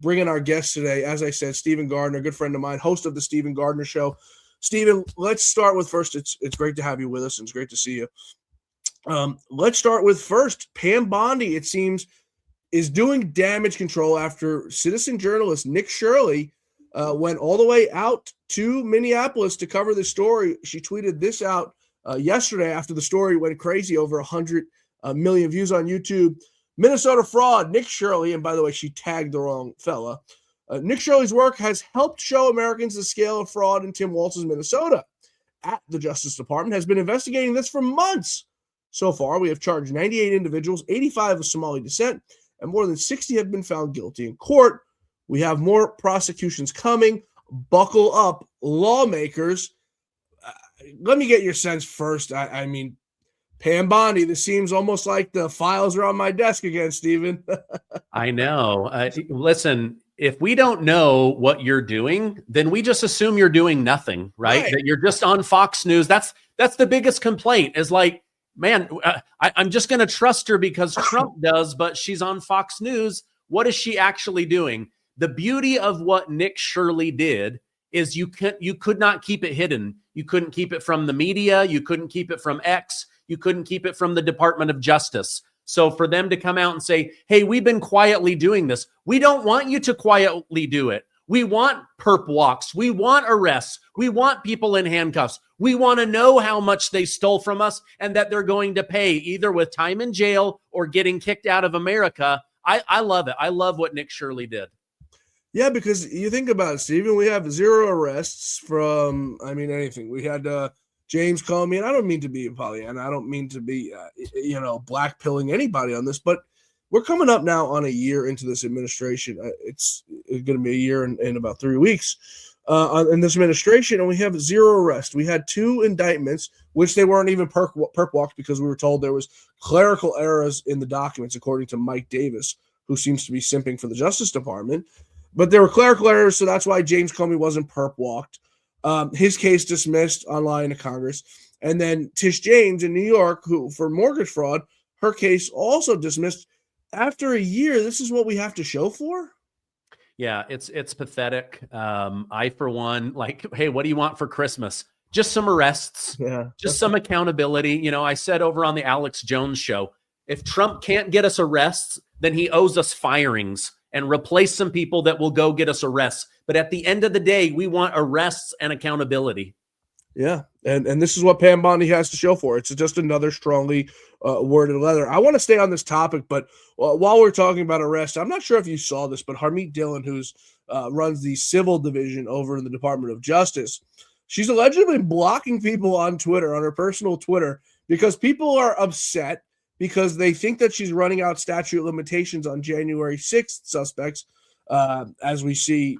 bring in our guest today. As I said, Stephen Gardner, a good friend of mine, host of the Stephen Gardner Show. Stephen, let's start with first. It's great to have you with us, and it's great to see you. Let's start with first. Pam Bondi, it seems, is doing damage control after citizen journalist Nick Shirley went all the way out to Minneapolis to cover the story. She tweeted this out yesterday after the story went crazy, over 100 million views on YouTube. Minnesota fraud, Nick Shirley, and by the way, she tagged the wrong fella. Nick Shirley's work has helped show Americans the scale of fraud in Tim Walz's Minnesota. At the Justice Department has been investigating this for months. So far, we have charged 98 individuals, 85 of Somali descent, and more than 60 have been found guilty in court. We have more prosecutions coming. Buckle up, lawmakers. Let me get your sense first. I mean, Pam Bondi, this seems almost like the files are on my desk again, Stephen. I know. Listen, if we don't know what you're doing, then we just assume you're doing nothing, right? That you're just on Fox News. That's the biggest complaint is like, man, I'm just going to trust her because Trump does, but she's on Fox News. What is she actually doing? The beauty of what Nick Shirley did is you could not keep it hidden. You couldn't keep it from the media. You couldn't keep it from X. You couldn't keep it from the Department of Justice. So for them to come out and say, hey, we've been quietly doing this. We don't want you to quietly do it. We want perp walks. We want arrests. We want people in handcuffs. We want to know how much they stole from us and that they're going to pay either with time in jail or getting kicked out of America. I love it. I love what Nick Shirley did. Yeah, because you think about it, Stephen, we have 0 arrests from, anything. We had James Comey, and I don't mean to be a Pollyanna. I don't mean to be, blackpilling anybody on this, but we're coming up now on a year into this administration. It's going to be a year in about 3 weeks in this administration, and we have 0 arrests. We had 2 indictments, which they weren't even perp walks because we were told there was clerical errors in the documents, according to Mike Davis, who seems to be simping for the Justice Department. But there were clerical errors, so that's why James Comey wasn't perp walked. His case dismissed online to Congress. And then Tish James in New York, who for mortgage fraud, her case also dismissed. After a year, this is what we have to show for? Yeah, it's pathetic. I, for one, hey, what do you want for Christmas? Just some arrests, just some accountability. I said over on the Alex Jones show, if Trump can't get us arrests, then he owes us firings and replace some people that will go get us arrests. But at the end of the day, we want arrests and accountability. Yeah, and this is what Pam Bondi has to show for. It's just another strongly worded letter. I want to stay on this topic, but while we're talking about arrests, I'm not sure if you saw this, but Harmeet Dhillon, who's runs the civil division over in the Department of Justice, she's allegedly blocking people on Twitter, on her personal Twitter, because people are upset because they think that she's running out statute of limitations on January 6th suspects, as we see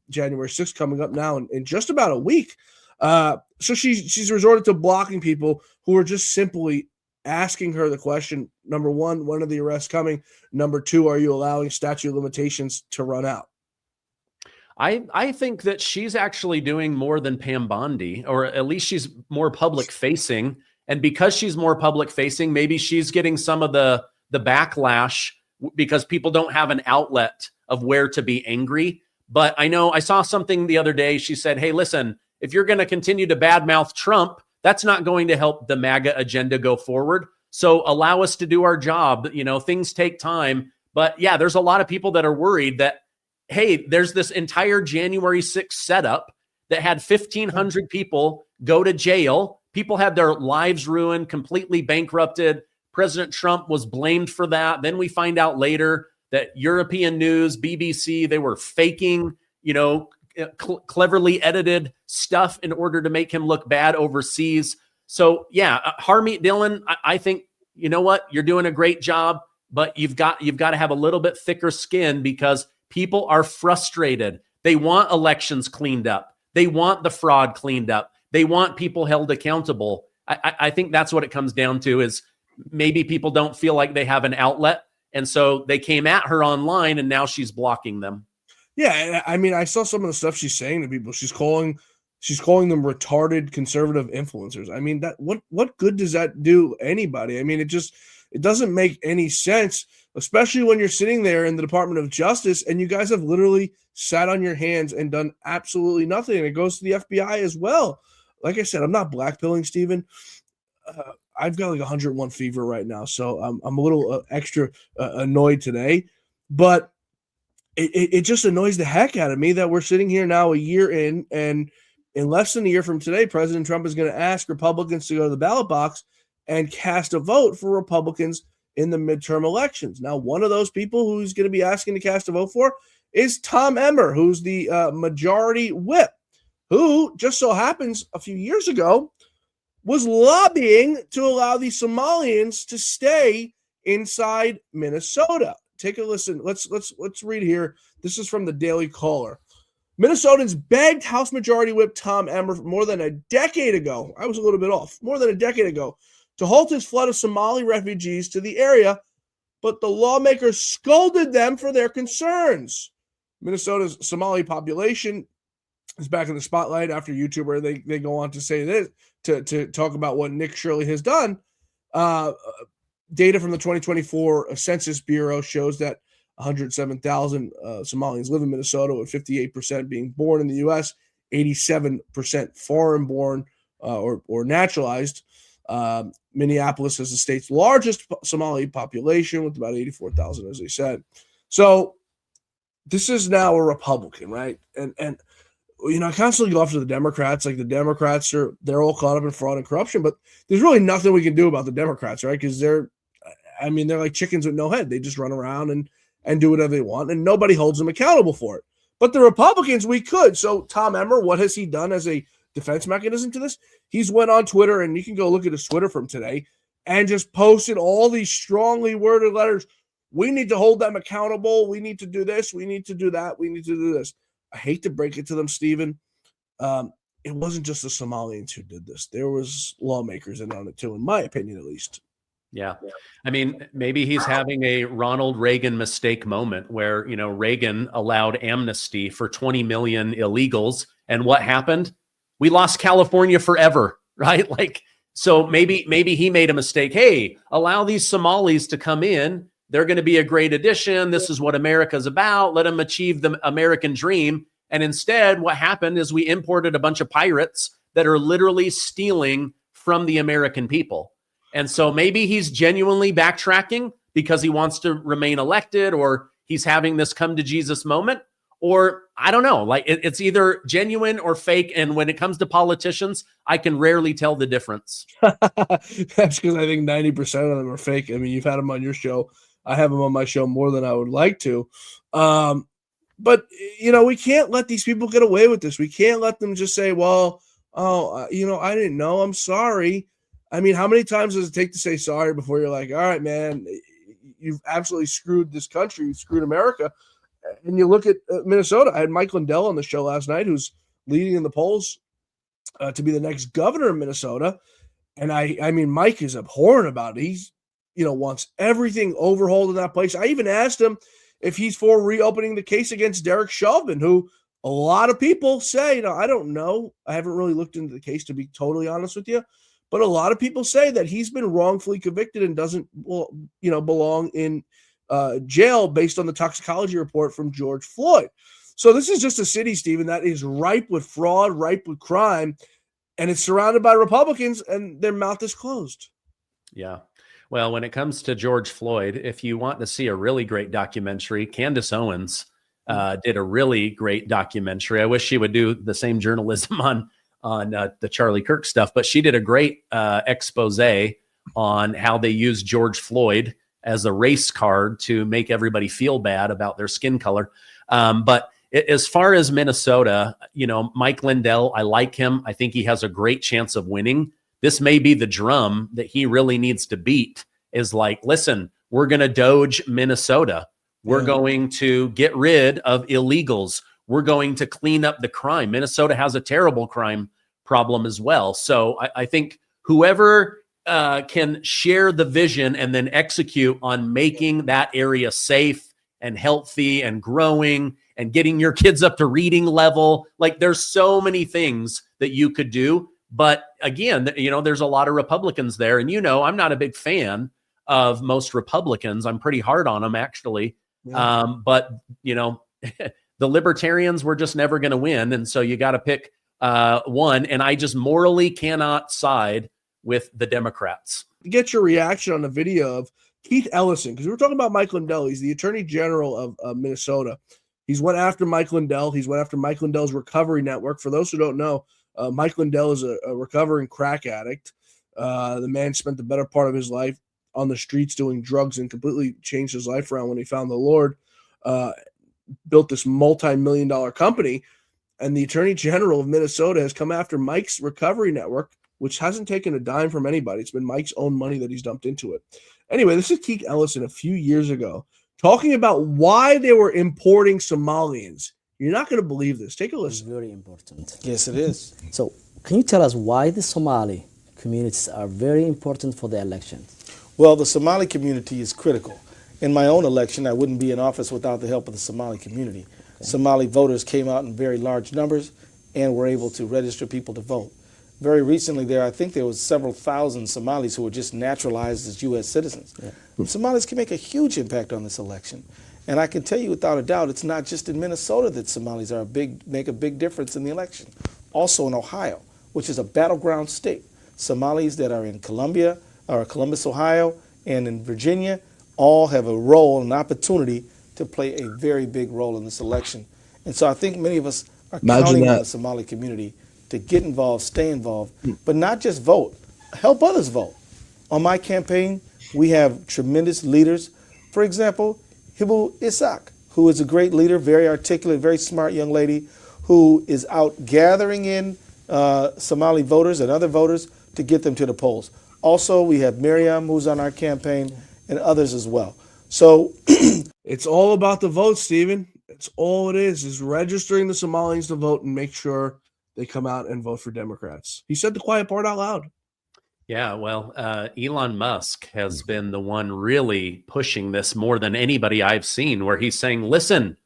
January 6th coming up now in just about a week. So she's resorted to blocking people who are just simply asking her the question, number one, when are the arrests coming? Number two, are you allowing statute of limitations to run out? I think that she's actually doing more than Pam Bondi, or at least she's more public facing. And because she's more public facing, maybe she's getting some of the backlash because people don't have an outlet of where to be angry. But I know I saw something the other day. She said, hey, listen, if you're going to continue to badmouth Trump, that's not going to help the MAGA agenda go forward. So allow us to do our job. Things take time. But yeah, there's a lot of people that are worried that, hey, there's this entire January 6th setup that had 1,500 people go to jail. People had their lives ruined, completely bankrupted. President Trump was blamed for that. Then we find out later that European news, BBC, they were faking, cleverly edited stuff in order to make him look bad overseas. So yeah, Harmeet Dhillon, I think, you know what? You're doing a great job, but you've got to have a little bit thicker skin because people are frustrated. They want elections cleaned up. They want the fraud cleaned up. They want people held accountable. I think that's what it comes down to is maybe people don't feel like they have an outlet. And so they came at her online and now she's blocking them. Yeah. I saw some of the stuff she's saying to people. She's calling them retarded conservative influencers. What good does that do anybody? It doesn't make any sense, especially when you're sitting there in the Department of Justice and you guys have literally sat on your hands and done absolutely nothing. And it goes to the FBI as well. Like I said, I'm not blackpilling, Stephen. I've got like 101 fever right now, so I'm a little extra annoyed today. But it just annoys the heck out of me that we're sitting here now a year in, and in less than a year from today, President Trump is going to ask Republicans to go to the ballot box and cast a vote for Republicans in the midterm elections. Now, one of those people who's going to be asking to cast a vote for is Tom Emmer, who's the majority whip, who just so happens a few years ago was lobbying to allow the Somalians to stay inside Minnesota. Take a listen. Let's read here. This is from the Daily Caller. Minnesotans begged House Majority Whip Tom Emmer more than a decade ago. I was a little bit off. More than a decade ago, to halt his flood of Somali refugees to the area, but the lawmakers scolded them for their concerns. Minnesota's Somali population is back in the spotlight after YouTuber. They go on to say this to talk about what Nick Shirley has done. Data from the 2024 Census Bureau shows that 107,000 Somalians live in Minnesota, with 58% being born in the U.S., 87% foreign-born or naturalized. Minneapolis is the state's largest Somali population, with about 84,000, as they said. So this is now a Republican, right? And I constantly go after the Democrats. Like, the Democrats they're all caught up in fraud and corruption, but there's really nothing we can do about the Democrats, right? Because they're like chickens with no head. They just run around and do whatever they want, and nobody holds them accountable for it. But the Republicans, we could. So Tom Emmer, what has he done as a defense mechanism to this? He's went on Twitter, and you can go look at his Twitter from today, and just posted all these strongly worded letters. We need to hold them accountable. We need to do this. We need to do that. We need to do this. I hate to break it to them, Stephen. It wasn't just the Somalians who did this. There was lawmakers in on it too, in my opinion, at least. Yeah. I mean, maybe he's having a Ronald Reagan mistake moment where, Reagan allowed amnesty for 20 million illegals. And what happened? We lost California forever, right? So maybe he made a mistake. Hey, allow these Somalis to come in. They're going to be a great addition. This is what America's about. Let them achieve the American dream. And instead, what happened is we imported a bunch of pirates that are literally stealing from the American people. And so maybe he's genuinely backtracking because he wants to remain elected, or he's having this come to Jesus moment, or I don't know. It's either genuine or fake. And when it comes to politicians, I can rarely tell the difference. That's because I think 90% of them are fake. I mean, you've had them on your show. I have them on my show more than I would like to. But, we can't let these people get away with this. We can't let them just say, well, I didn't know. I'm sorry. I mean, how many times does it take to say sorry before you're like, all right, man, you've absolutely screwed this country. You screwed America. And you look at Minnesota. I had Mike Lindell on the show last night, who's leading in the polls to be the next governor of Minnesota. And I mean, Mike is abhorrent about it. He's, wants everything overhauled in that place. I even asked him if he's for reopening the case against Derek Chauvin, who a lot of people say, I don't know. I haven't really looked into the case, to be totally honest with you. But a lot of people say that he's been wrongfully convicted and doesn't, belong in jail based on the toxicology report from George Floyd. So this is just a city, Stephen, that is ripe with fraud, ripe with crime, and it's surrounded by Republicans, and their mouth is closed. Yeah. Well, when it comes to George Floyd, if you want to see a really great documentary, Candace Owens did a really great documentary. I wish she would do the same journalism on the Charlie Kirk stuff, but she did a great expose on how they used George Floyd as a race card to make everybody feel bad about their skin color. But as far as Minnesota, Mike Lindell, I like him. I think he has a great chance of winning. This may be the drum that he really needs to beat, is like, listen, we're going to doge Minnesota. We're going to get rid of illegals. We're going to clean up the crime. Minnesota has a terrible crime problem as well. So I think whoever can share the vision and then execute on making that area safe and healthy and growing and getting your kids up to reading level, there's so many things that you could do. But again, there's a lot of Republicans there. And I'm not a big fan of most Republicans. I'm pretty hard on them, actually. Yeah. But, you know, the libertarians were just never going to win. And so you got to pick one. And I just morally cannot side with the Democrats. Get your reaction on the video of Keith Ellison, because we were talking about Mike Lindell. He's the Attorney General of Minnesota. He's went after Mike Lindell. He's went after Mike Lindell's recovery network. For those who don't know, Mike Lindell is a recovering crack addict. The man spent the better part of his life on the streets doing drugs and completely changed his life around when he found the Lord. Built this multi-million-dollar company, and the Attorney General of Minnesota has come after Mike's recovery network, which hasn't taken a dime from anybody. It's been Mike's own money that he's dumped into it. Anyway, this is Keith Ellison a few years ago talking about why they were importing Somalians. You're not going to believe this. Take a listen. It's very important. Yes, it is. So, can you tell us why the Somali communities are very important for the election? Well, the Somali community is critical. In my own election, I wouldn't be in office without the help of the Somali community. Okay. Somali voters came out in very large numbers and were able to register people to vote. Very recently I think there was several thousand Somalis who were just naturalized as U.S. citizens. Yeah. Somalis can make a huge impact on this election. And I can tell you without a doubt, it's not just in Minnesota that Somalis are make a big difference in the election. Also in Ohio, which is a battleground state. Somalis that are in Columbus, Ohio, and in Virginia all have a role, an opportunity to play a very big role in this election. And so I think many of us are counting on the Somali community to get involved, stay involved, but not just vote, help others vote. On my campaign, we have tremendous leaders. For example, Hibu Isaac, who is a great leader, very articulate, very smart young lady, who is out gathering in Somali voters and other voters to get them to the polls. Also, we have Miriam, who's on our campaign, and others as well. So it's all about the vote, Stephen. It's all it is registering the Somalians to vote and make sure they come out and vote for Democrats. He said the quiet part out loud. Yeah, well, Elon Musk has been the one really pushing this more than anybody I've seen, where he's saying, listen,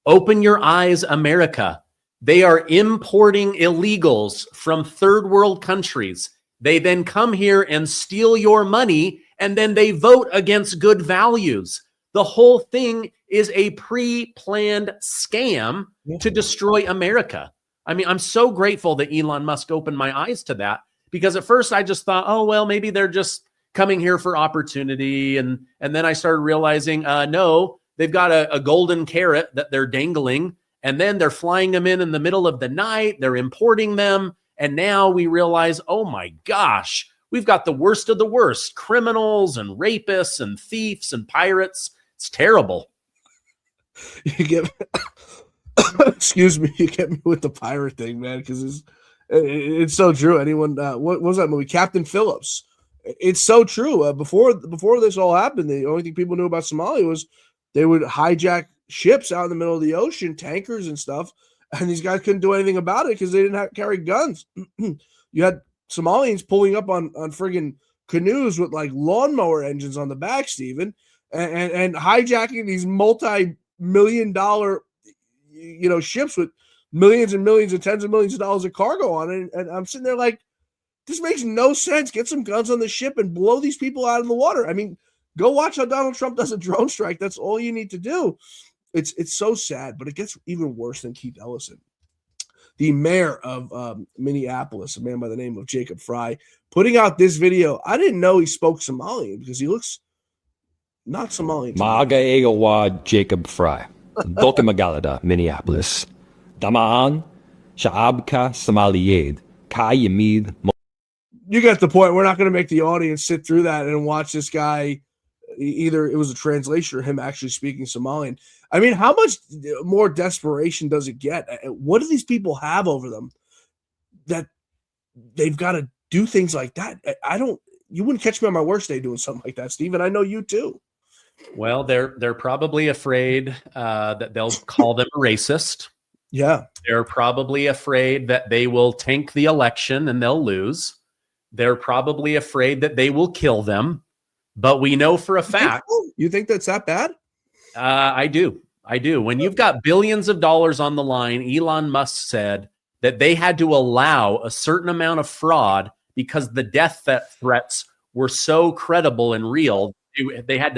open your eyes, America. They are importing illegals from third world countries. They then come here and steal your money, and then they vote against good values. The whole thing is a pre-planned scam to destroy America. I mean, I'm so grateful that Elon Musk opened my eyes to that, because at first I just thought, oh, well, maybe they're just coming here for opportunity. And then I started realizing, no, they've got a golden carrot that they're dangling, and then they're flying them in the middle of the night. They're importing them. And now we realize, oh my gosh, we've got the worst of the worst, criminals and rapists and thieves and pirates. It's terrible. You get excuse me, you get me with the pirate thing, man, because it's so true. Anyone, what was that movie, Captain Phillips? It's so true. Before this all happened, the only thing people knew about Somalia was they would hijack ships out in the middle of the ocean, tankers and stuff, and these guys couldn't do anything about it because they didn't carry guns. You had Somalians pulling up on friggin' canoes with like lawnmower engines on the back, Stephen, and hijacking these multi-million-dollar ships with millions and millions and tens of millions of dollars of cargo on it. And I'm sitting there like, this makes no sense. Get some guns on the ship and blow these people out of the water. I mean, go watch how Donald Trump does a drone strike. That's all you need to do. It's so sad, but it gets even worse than Keith Ellison. The mayor of Minneapolis, a man by the name of Jacob Fry, putting out this video. I didn't know he spoke Somalian because he looks not Somalian. Maaga Egawa Jacob Fry. Doka Magalada, Minneapolis. Damaan, Sha'abka Somaliyed, Kayimid. You get the point. We're not going to make the audience sit through that and watch this guy. Either it was a translation or him actually speaking Somalian. I mean, how much more desperation does it get? What do these people have over them that they've got to do things like that? You wouldn't catch me on my worst day doing something like that, Steve, and I know you too. Well, they're probably afraid that they'll call them racist. Yeah. They're probably afraid that they will tank the election and they'll lose. They're probably afraid that they will kill them. But we know for a fact. You think that's that bad? I do. When you've got billions of dollars on the line, Elon Musk said that they had to allow a certain amount of fraud because the death threats were so credible and real. they had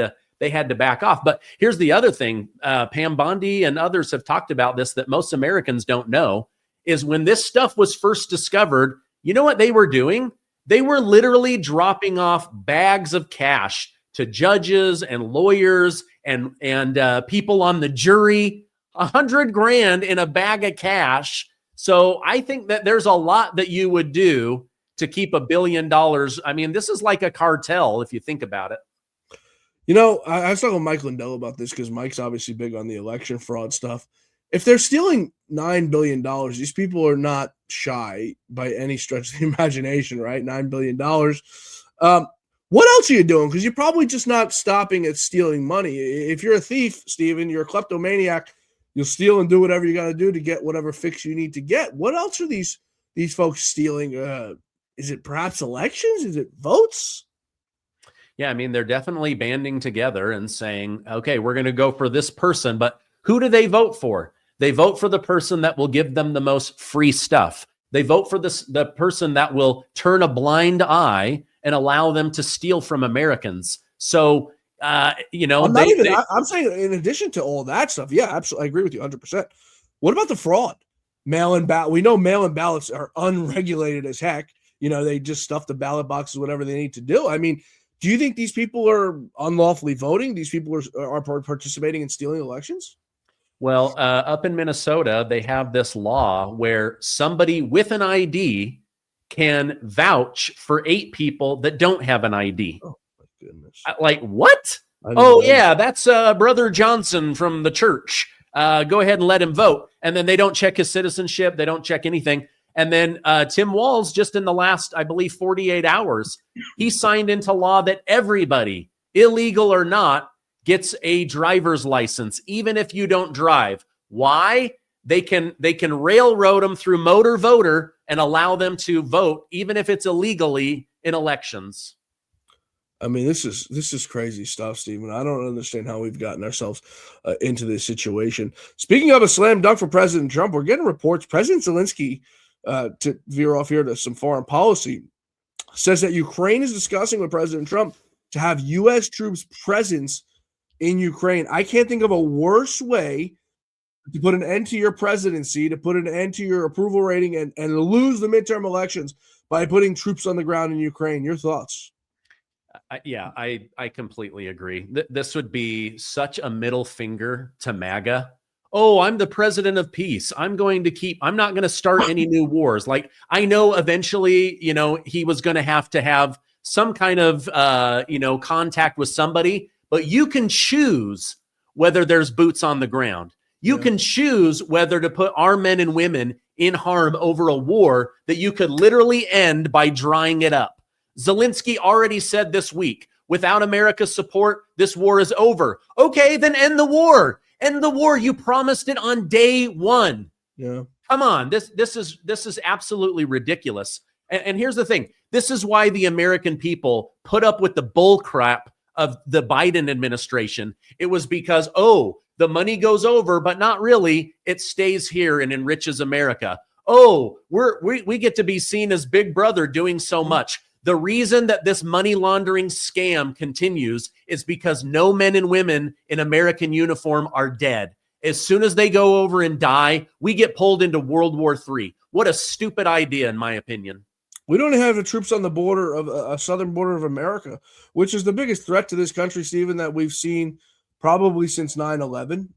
to back off. But here's the other thing. Pam Bondi and others have talked about this that most Americans don't know is when this stuff was first discovered, you know what they were doing? They were literally dropping off bags of cash to judges and lawyers and people on the jury, $100,000 in a bag of cash. So I think that there's a lot that you would do to keep $1 billion. I mean, this is like a cartel if you think about it. You know, I was talking with Mike Lindell about this because Mike's obviously big on the election fraud stuff. If they're stealing $9 billion, these people are not shy by any stretch of the imagination, right? $9 billion. What else are you doing? Because you're probably just not stopping at stealing money. If you're a thief, Steven, you're a kleptomaniac, you'll steal and do whatever you got to do to get whatever fix you need to get. What else are these folks stealing? Is it perhaps elections? Is it votes? Yeah, I mean, they're definitely banding together and saying, okay, we're going to go for this person, but who do they vote for? They vote for the person that will give them the most free stuff. They vote for the person that will turn a blind eye and allow them to steal from Americans. So, you know, I'm saying in addition to all that stuff, yeah, absolutely. I agree with you 100%. What about the fraud? Mail-in ballot. We know mail-in ballots are unregulated as heck. You know, they just stuff the ballot boxes, whatever they need to do. I mean, do you think these people are unlawfully voting? These people are participating in stealing elections? Well, up in Minnesota, they have this law where somebody with an ID can vouch for 8 people that don't have an ID. Oh, my goodness. Like, what? Oh, yeah, that's Brother Johnson from the church. Go ahead and let him vote. And then they don't check his citizenship. They don't check anything. And then Tim Walz, just in the last, I believe, 48 hours, he signed into law that everybody, illegal or not, gets a driver's license, even if you don't drive. Why? They can railroad them through motor voter and allow them to vote, even if it's illegally in elections. I mean, this is crazy stuff, Stephen. I don't understand how we've gotten ourselves into this situation. Speaking of a slam dunk for President Trump, we're getting reports. President Zelensky, to veer off here to some foreign policy, says that Ukraine is discussing with President Trump to have U.S. troops presence in Ukraine. I can't think of a worse way to put an end to your presidency, to put an end to your approval rating and lose the midterm elections by putting troops on the ground in Ukraine. Your thoughts? Yeah, I completely agree. This would be such a middle finger to MAGA. Oh, I'm the president of peace. I'm not going to start any new wars. Like, I know eventually, you know, he was going to have some kind of, contact with somebody, but you can choose whether there's boots on the ground. You can choose whether to put our men and women in harm over a war that you could literally end by drying it up. Zelensky already said this week, without America's support, this war is over. Okay, then end the war. End the war. You promised it on day one. Yeah. Come on. This is absolutely ridiculous. And here's the thing. This is why the American people put up with the bull crap of the Biden administration. It was because, the money goes over, but not really. It stays here and enriches America. We get to be seen as Big Brother doing so much. The reason that this money laundering scam continues is because no men and women in American uniform are dead. As soon as they go over and die, we get pulled into World War III. What a stupid idea, in my opinion. We don't have the troops on the border of southern border of America, which is the biggest threat to this country, Stephen, that we've seen probably since 9/11.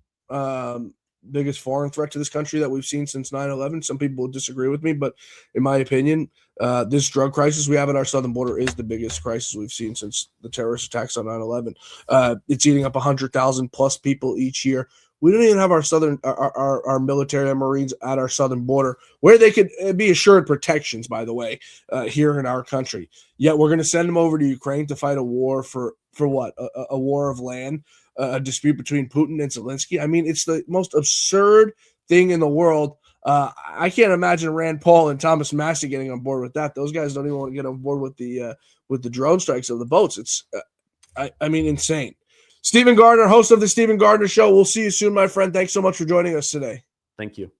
Biggest foreign threat to this country that we've seen since 9/11. Some people will disagree with me, but in my opinion, this drug crisis we have at our southern border is the biggest crisis we've seen since the terrorist attacks on 9/11. It's eating up 100,000 plus people each year. We don't even have our military and Marines at our southern border where they could be assured protections, by the way, here in our country. Yet we're going to send them over to Ukraine to fight a war for what? A war of land, a dispute between Putin and Zelensky. I mean, it's the most absurd thing in the world. I can't imagine Rand Paul and Thomas Massey getting on board with that. Those guys don't even want to get on board with the drone strikes of the boats. It's, insane. Stephen Gardner, host of the Stephen Gardner Show. We'll see you soon, my friend. Thanks so much for joining us today. Thank you.